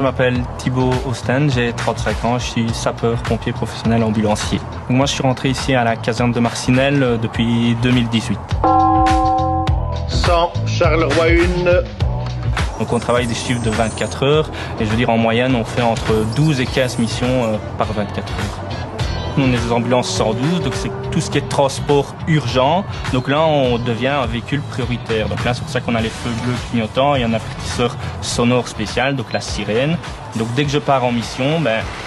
Je m'appelle Thibaut Osten, j'ai 35 ans, je suis sapeur-pompier professionnel ambulancier. Donc moi je suis rentré ici à la caserne de Marcinelle depuis 2018. 100, Charleroi 1. Donc on travaille des chiffres de 24 heures et je veux dire en moyenne on fait entre 12 et 15 missions par 24 heures. Nous, on est des ambulances 112, donc c'est tout ce qui est transport urgent. Donc là, on devient un véhicule prioritaire. Donc là, c'est pour ça qu'on a les feux bleus clignotants et un avertisseur sonore spécial, donc la sirène. Donc dès que je pars en mission,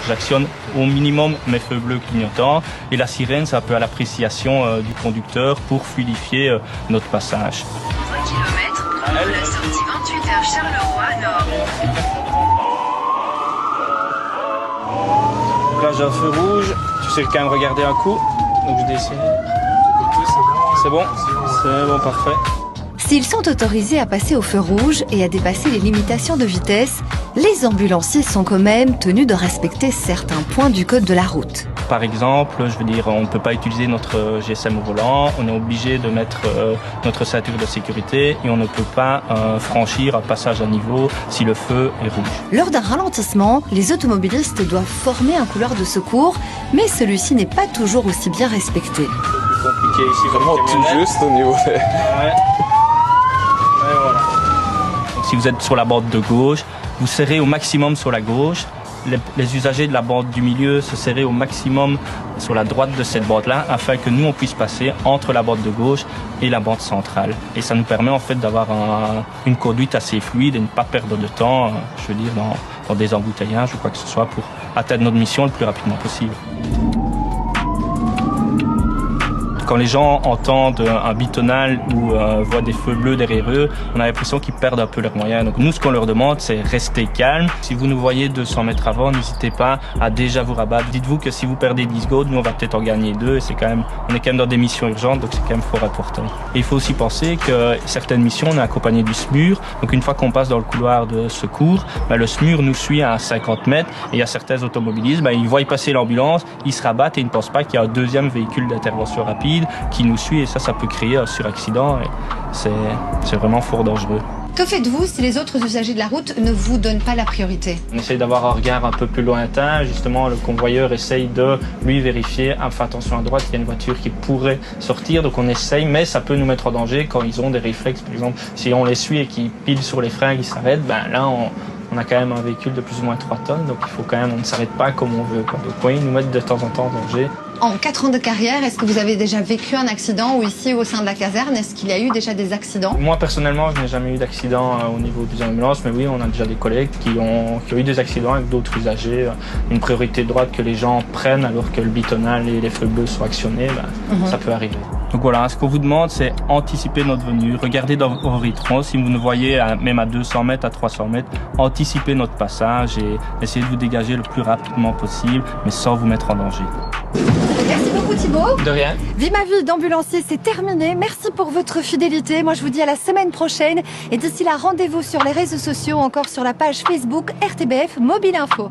j'actionne au minimum mes feux bleus clignotants. Et la sirène, c'est un peu à l'appréciation du conducteur pour fluidifier notre passage. 3 km, prenons la sortie 28h Charleroi Nord. Donc là, j'ai un feu rouge. Tu sais quand même regarder un coup, donc je décide. C'est bon, parfait. S'ils sont autorisés à passer au feu rouge et à dépasser les limitations de vitesse, les ambulanciers sont quand même tenus de respecter certains points du code de la route. Par exemple, je veux dire, on ne peut pas utiliser notre GSM au volant, on est obligé de mettre notre ceinture de sécurité et on ne peut pas franchir un passage à niveau si le feu est rouge. Lors d'un ralentissement, les automobilistes doivent former un couloir de secours, mais celui-ci n'est pas toujours aussi bien respecté. C'est compliqué ici. Vraiment tout juste au niveau de... Ouais. Et voilà. Donc, si vous êtes sur la bande de gauche, vous serrez au maximum sur la gauche. Les usagers de la bande du milieu se serraient au maximum sur la droite de cette bande-là afin que nous, on puisse passer entre la bande de gauche et la bande centrale. Et ça nous permet en fait d'avoir une conduite assez fluide et ne pas perdre de temps, je veux dire, dans des embouteillages ou quoi que ce soit pour atteindre notre mission le plus rapidement possible. Quand les gens entendent un bitonal ou voient des feux bleus derrière eux, on a l'impression qu'ils perdent un peu leurs moyens. Donc nous, ce qu'on leur demande, c'est rester calme. Si vous nous voyez 200 mètres avant, n'hésitez pas à déjà vous rabattre. Dites-vous que si vous perdez 10 secondes, nous on va peut-être en gagner 2. Et on est quand même dans des missions urgentes, donc c'est quand même fort important. Et il faut aussi penser que certaines missions, on est accompagné du SMUR. Donc une fois qu'on passe dans le couloir de secours, le SMUR nous suit à 50 mètres. Et il y a certains automobilistes, ils voient passer l'ambulance, ils se rabattent et ils ne pensent pas qu'il y a un deuxième véhicule d'intervention rapide qui nous suit et ça peut créer un suraccident et c'est vraiment fort dangereux. Que faites-vous si les autres usagers de la route ne vous donnent pas la priorité? On essaye d'avoir un regard un peu plus lointain, justement le convoyeur essaye de lui vérifier, fait attention à droite, il y a une voiture qui pourrait sortir, donc on essaye, mais ça peut nous mettre en danger quand ils ont des réflexes, par exemple si on les suit et qu'ils pilent sur les freins, qu'ils s'arrêtent, là on a quand même un véhicule de plus ou moins 3 tonnes, donc il faut quand même, on ne s'arrête pas comme on veut. Donc oui, ils nous mettent de temps en temps en danger. En 4 ans de carrière, est-ce que vous avez déjà vécu un accident ou ici au sein de la caserne, est-ce qu'il y a eu déjà des accidents? Moi personnellement, je n'ai jamais eu d'accident au niveau des ambulances, mais oui, on a déjà des collègues qui ont eu des accidents avec d'autres usagers. Une priorité de droite que les gens prennent alors que le bitonal et les feux bleus sont actionnés, ça peut arriver. Donc voilà, ce qu'on vous demande, c'est anticiper notre venue. Regardez dans vos rétrons, si vous nous voyez même à 200 mètres, à 300 mètres, anticipez notre passage et essayez de vous dégager le plus rapidement possible, mais sans vous mettre en danger. Merci beaucoup Thibaut. De rien. Vie ma vie d'ambulancier, c'est terminé. Merci pour votre fidélité. Moi, je vous dis à la semaine prochaine. Et d'ici là, rendez-vous sur les réseaux sociaux, encore sur la page Facebook RTBF Mobile Info.